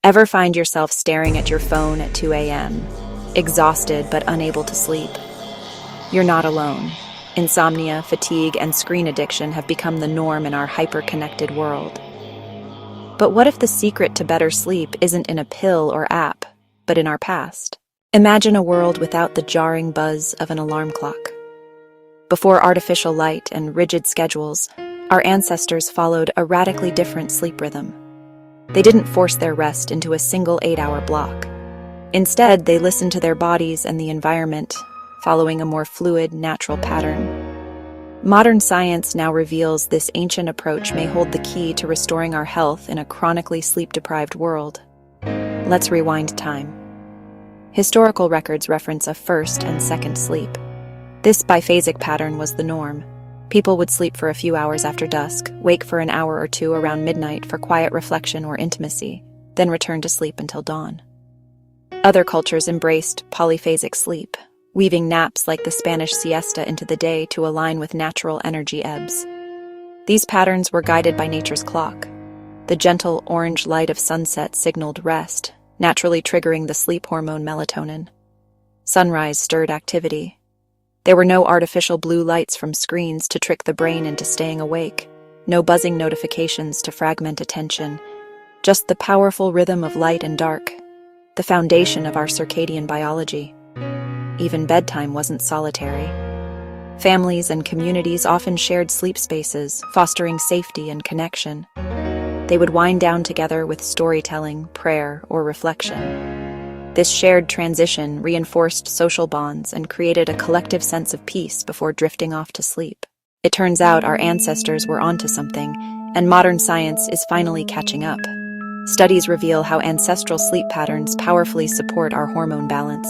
Ever find yourself staring at your phone at 2 a.m., exhausted but unable to sleep? You're not alone. Insomnia, fatigue, and screen addiction have become the norm in our hyper-connected world. But what if the secret to better sleep isn't in a pill or app, but in our past? Imagine a world without the jarring buzz of an alarm clock. Before artificial light and rigid schedules, our ancestors followed a radically different sleep rhythm. They didn't force their rest into a single 8-hour block. Instead, they listened to their bodies and the environment, following a more fluid, natural pattern. Modern science now reveals this ancient approach may hold the key to restoring our health in a chronically sleep-deprived world. Let's rewind time. Historical records reference a first and second sleep. This biphasic pattern was the norm. People would sleep for a few hours after dusk, wake for an hour or two around midnight for quiet reflection or intimacy, then return to sleep until dawn. Other cultures embraced polyphasic sleep, weaving naps like the Spanish siesta into the day to align with natural energy ebbs. These patterns were guided by nature's clock. The gentle orange light of sunset signaled rest, naturally triggering the sleep hormone melatonin. Sunrise stirred activity. There were no artificial blue lights from screens to trick the brain into staying awake, no buzzing notifications to fragment attention, just the powerful rhythm of light and dark, the foundation of our circadian biology. Even bedtime wasn't solitary. Families and communities often shared sleep spaces, fostering safety and connection. They would wind down together with storytelling, prayer, or reflection. This shared transition reinforced social bonds and created a collective sense of peace before drifting off to sleep. It turns out our ancestors were onto something, and modern science is finally catching up. Studies reveal how ancestral sleep patterns powerfully support our hormone balance.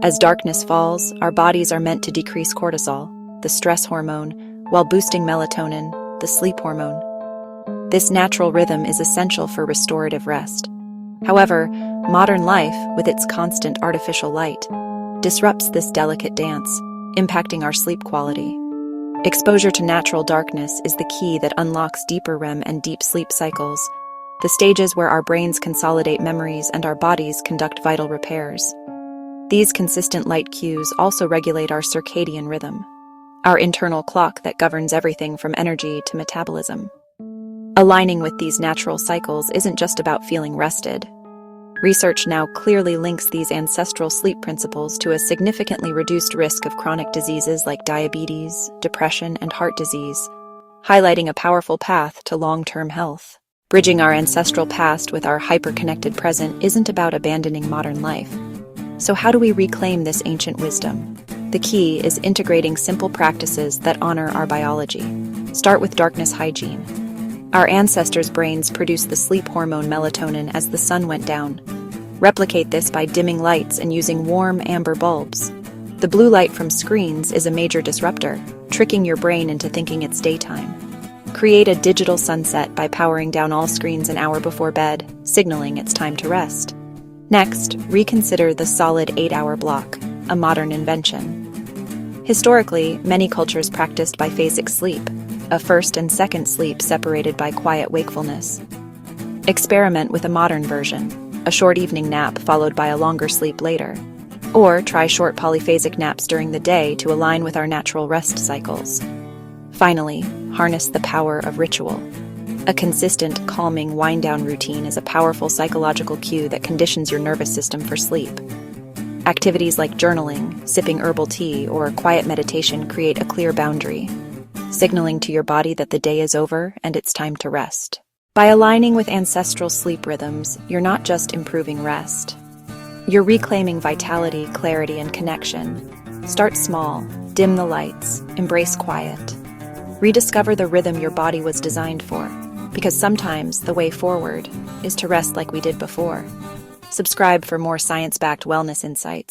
As darkness falls, our bodies are meant to decrease cortisol, the stress hormone, while boosting melatonin, the sleep hormone. This natural rhythm is essential for restorative rest. However, modern life, with its constant artificial light, disrupts this delicate dance, impacting our sleep quality. Exposure to natural darkness is the key that unlocks deeper REM and deep sleep cycles, the stages where our brains consolidate memories and our bodies conduct vital repairs. These consistent light cues also regulate our circadian rhythm, our internal clock that governs everything from energy to metabolism. Aligning with these natural cycles isn't just about feeling rested. Research now clearly links these ancestral sleep principles to a significantly reduced risk of chronic diseases like diabetes, depression, and heart disease, highlighting a powerful path to long-term health. Bridging our ancestral past with our hyper-connected present isn't about abandoning modern life. So how do we reclaim this ancient wisdom? The key is integrating simple practices that honor our biology. Start with darkness hygiene. Our ancestors' brains produced the sleep hormone melatonin as the sun went down. Replicate this by dimming lights and using warm amber bulbs. The blue light from screens is a major disruptor, tricking your brain into thinking it's daytime. Create a digital sunset by powering down all screens an hour before bed, signaling it's time to rest. Next, reconsider the solid 8-hour block, a modern invention. Historically, many cultures practiced biphasic sleep, a first and second sleep separated by quiet wakefulness. Experiment with a modern version, a short evening nap followed by a longer sleep later. Or try short polyphasic naps during the day to align with our natural rest cycles. Finally, harness the power of ritual. A consistent, calming wind-down routine is a powerful psychological cue that conditions your nervous system for sleep. Activities like journaling, sipping herbal tea, or quiet meditation create a clear boundary, signaling to your body that the day is over and it's time to rest. By aligning with ancestral sleep rhythms, you're not just improving rest. You're reclaiming vitality, clarity, and connection. Start small, dim the lights, embrace quiet. Rediscover the rhythm your body was designed for, because sometimes the way forward is to rest like we did before. Subscribe for more science-backed wellness insights.